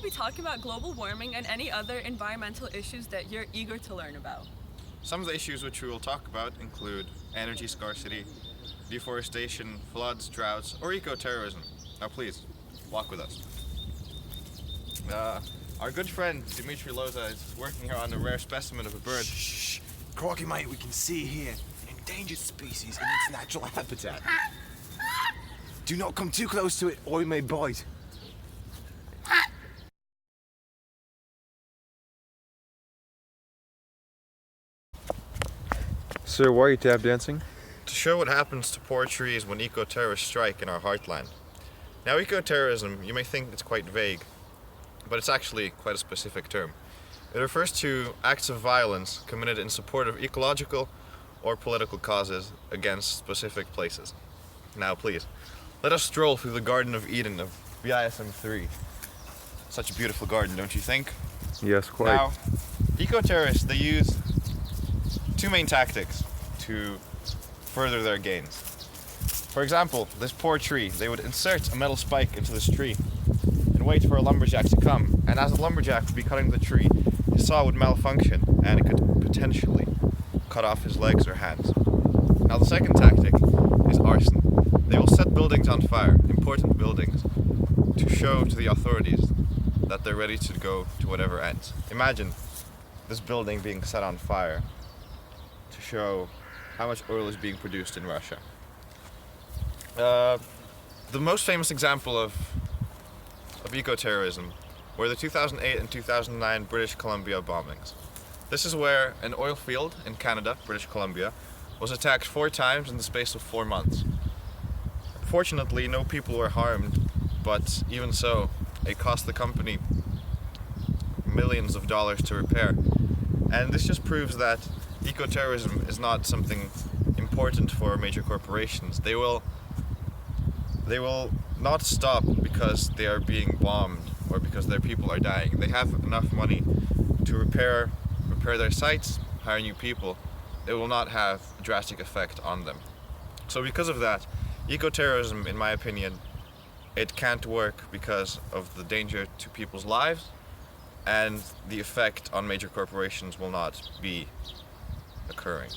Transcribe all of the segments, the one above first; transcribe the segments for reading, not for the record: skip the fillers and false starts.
be talking about global warming and any other environmental issues that you're eager to learn about. Some of the issues which we will talk about include energy scarcity, deforestation, floods, droughts, or eco-terrorism. Now please, walk with us. Our good friend Dimitri Loza is working here on a rare specimen of a bird. Shh! Crikey, mate, we can see here an endangered species in its natural habitat. Do not come too close to it or it may bite. Sir, why are you tap dancing? To show what happens to poor trees when eco-terrorists strike in our heartland. Now, eco-terrorism, you may think it's quite vague, but it's actually quite a specific term. It refers to acts of violence committed in support of ecological or political causes against specific places. Now please, let us stroll through the Garden of Eden of BISM 3. Such a beautiful garden, don't you think? Yes, quite. Now, eco-terrorists, they use two main tactics to further their gains. For example, this poor tree, they would insert a metal spike into this tree and wait for a lumberjack to come, and as the lumberjack would be cutting the tree, his saw would malfunction and it could potentially cut off his legs or hands. Now the second tactic is arson. They will set buildings on fire, important buildings, to show to the authorities that they're ready to go to whatever ends. Imagine this building being set on fire to show how much oil is being produced in Russia. The most famous example of eco-terrorism were the 2008 and 2009 British Columbia bombings. This is where an oil field in Canada, British Columbia, was attacked 4 times in the space of 4 months. Fortunately, no people were harmed, but even so, it cost the company millions of dollars to repair. And this just proves that eco-terrorism is not something important for major corporations. They will not stop because they are being bombed or because their people are dying. They have enough money to repair their sites, hire new people. It will not have a drastic effect on them. So because of that, eco-terrorism, in my opinion, it can't work because of the danger to people's lives, and the effect on major corporations will not be occurring.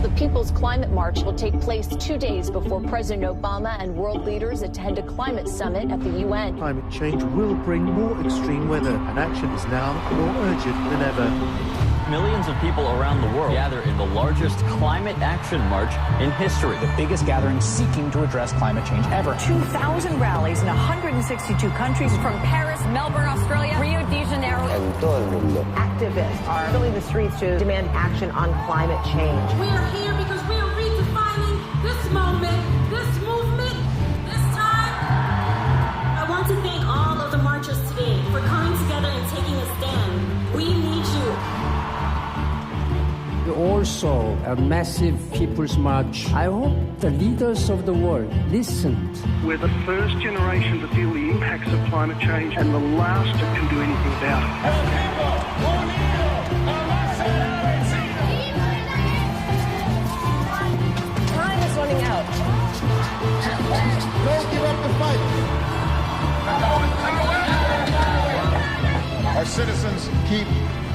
The People's Climate March will take place 2 days before President Obama and world leaders attend a climate summit at the UN. Climate change will bring more extreme weather, and action is now more urgent than ever. Millions of people around the world gather in the largest climate action march in history. The biggest gathering seeking to address climate change ever. 2,000 rallies in 162 countries, from Paris, Melbourne, Australia, Rio de Janeiro. Activists are filling the streets to demand action on climate change. We are here because we are redefining this moment, this movement, this time. I want to thank all of the marchers today for coming together and taking a stand. We need you. Also a massive people's march. I hope the leaders of the world listened. We're the first generation to feel the impacts of climate change and the last that can do anything about it. Time is running out. Don't give up the fight. Our citizens keep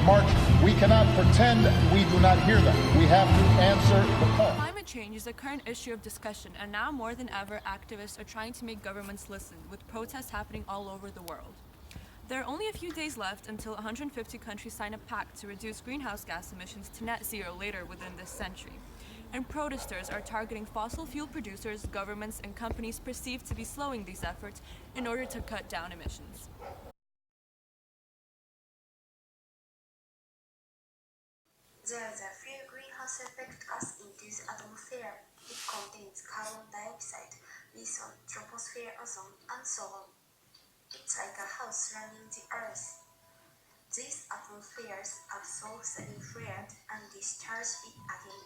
marching. We cannot pretend we do not hear them. We have to answer the call. Climate change is a current issue of discussion, and now more than ever, activists are trying to make governments listen, with protests happening all over the world. There are only a few days left until 150 countries sign a pact to reduce greenhouse gas emissions to net zero later within this century. And protesters are targeting fossil fuel producers, governments, and companies perceived to be slowing these efforts in order to cut down emissions. There is a few greenhouse effect gas into the atmosphere. It contains carbon dioxide, methane, troposphere, ozone, and so on. It's like a house surrounding the Earth. These atmospheres absorb the infrared and discharge it again.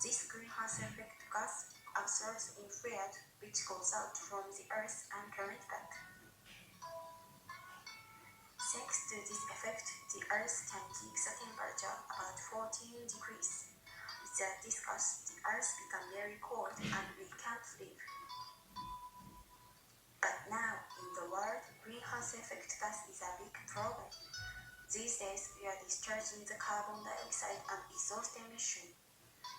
This greenhouse effect gas absorbs infrared, which goes out from the Earth and comes back. Thanks to this effect, the Earth can keep the temperature about 14 degrees. Without this gas, the Earth becomes very cold and we can't live. now, in the world, greenhouse effect gas is a big problem. These days, we are discharging the carbon dioxide and exhaust emission.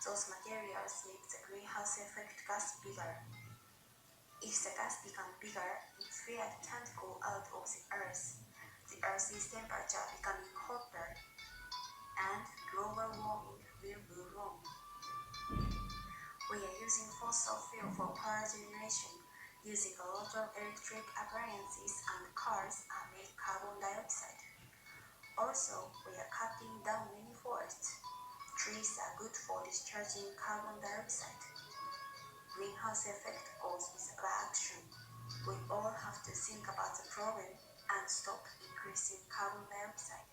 Those materials make the greenhouse effect gas bigger. If the gas becomes bigger, its air can't go out of the Earth's temperature becoming hotter, and global warming will move on. We are using fossil fuel for power generation, using a lot of electric appliances and cars and make carbon dioxide. Also, we are cutting down many forests. Trees are good for discharging carbon dioxide. Greenhouse effect goes with action. We all have to think about the problem and stop increasing carbon dioxide.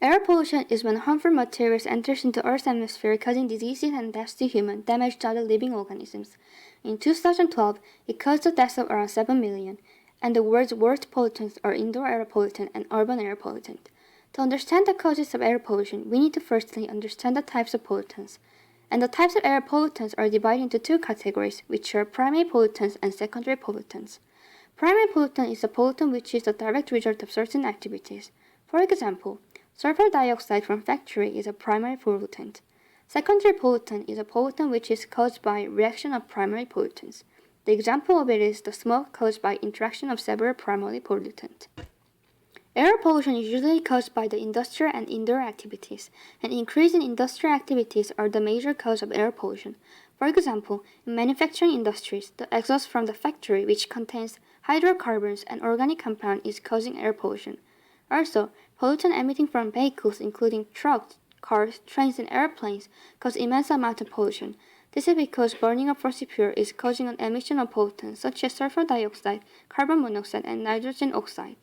Air pollution is when harmful materials enters into Earth's atmosphere, causing diseases and deaths to humans, damage to other living organisms. In 2012, it caused the deaths of around 7 million, and the world's worst pollutants are indoor air pollutant and urban air pollutant. To understand the causes of air pollution, we need to firstly understand the types of pollutants. And the types of air pollutants are divided into two categories, which are primary pollutants and secondary pollutants. Primary pollutant is a pollutant which is the direct result of certain activities. For example, sulfur dioxide from factory is a primary pollutant. Secondary pollutant is a pollutant which is caused by reaction of primary pollutants. The example of it is the smoke caused by interaction of several primary pollutants. Air pollution is usually caused by the industrial and indoor activities. An increase in industrial activities are the major cause of air pollution. For example, in manufacturing industries, the exhaust from the factory, which contains hydrocarbons and organic compound, is causing air pollution. Also, pollutant emitting from vehicles including trucks, cars, trains, and airplanes cause immense amount of pollution. This is because burning of fossil fuel is causing an emission of pollutants such as sulfur dioxide, carbon monoxide, and nitrogen oxide.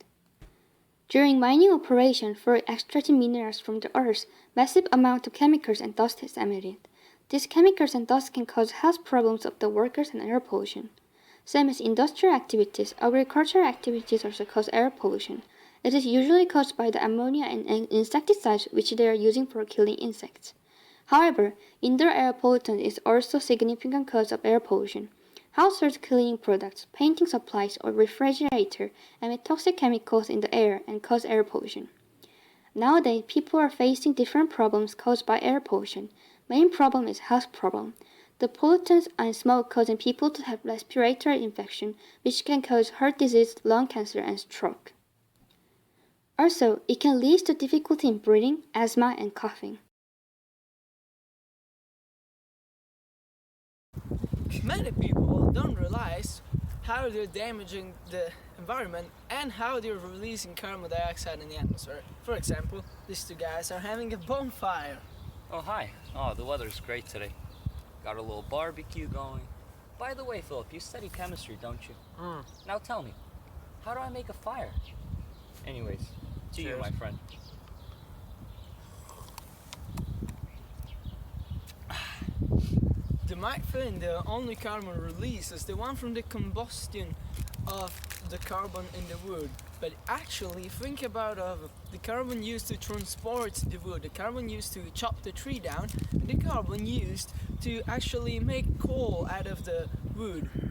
During mining operation for extracting minerals from the earth, massive amount of chemicals and dust is emitted. These chemicals and dust can cause health problems of the workers and air pollution. Same as industrial activities, agricultural activities also cause air pollution. It is usually caused by the ammonia and insecticides which they are using for killing insects. However, indoor air pollutant is also a significant cause of air pollution. Household cleaning products, painting supplies, or refrigerator emit toxic chemicals in the air and cause air pollution. Nowadays, people are facing different problems caused by air pollution. Main problem is health problem. The pollutants and smoke causing people to have respiratory infection, which can cause heart disease, lung cancer, and stroke. Also, it can lead to difficulty in breathing, asthma, and coughing. Many people don't realize how they're damaging the environment and how they're releasing carbon dioxide in the atmosphere. For example, these two guys are having a bonfire. Oh, hi. Oh, the weather's great today. Got a little barbecue going. By the way, Philip, you study chemistry, don't you? Now tell me, how do I make a fire? Anyways, to you, my friend. You might think the only carbon released is the one from the combustion of the carbon in the wood, but actually think about the carbon used to transport the wood, the carbon used to chop the tree down, and the carbon used to actually make coal out of the wood.